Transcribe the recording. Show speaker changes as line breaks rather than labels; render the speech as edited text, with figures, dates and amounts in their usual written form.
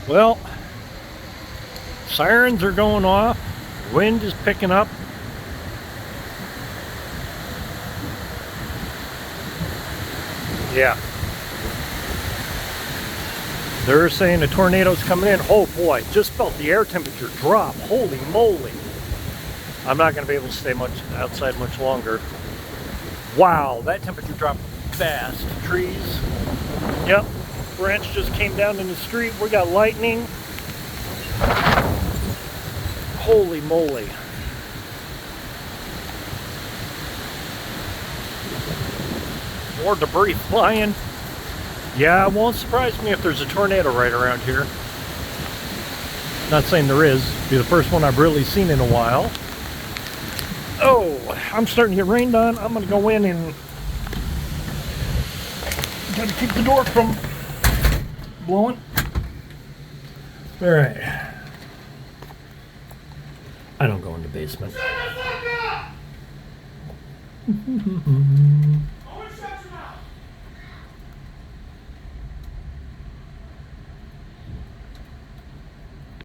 Well, sirens are going off. Wind is picking up. Yeah. They're saying a tornado's coming in. Oh boy, just felt the air temperature drop. Holy moly. I'm not going to be able to stay much outside much longer. Wow, that temperature dropped fast. Trees. Yep. Branch just came down in the street. We got lightning. Holy moly. More debris flying. Yeah, it won't surprise me if there's a tornado right around here. Not saying there is. Be the first one I've really seen in a while. Oh, I'm starting to get rained on. I'm going to go in and got to keep the door from blowing. All right. I don't go in the basement.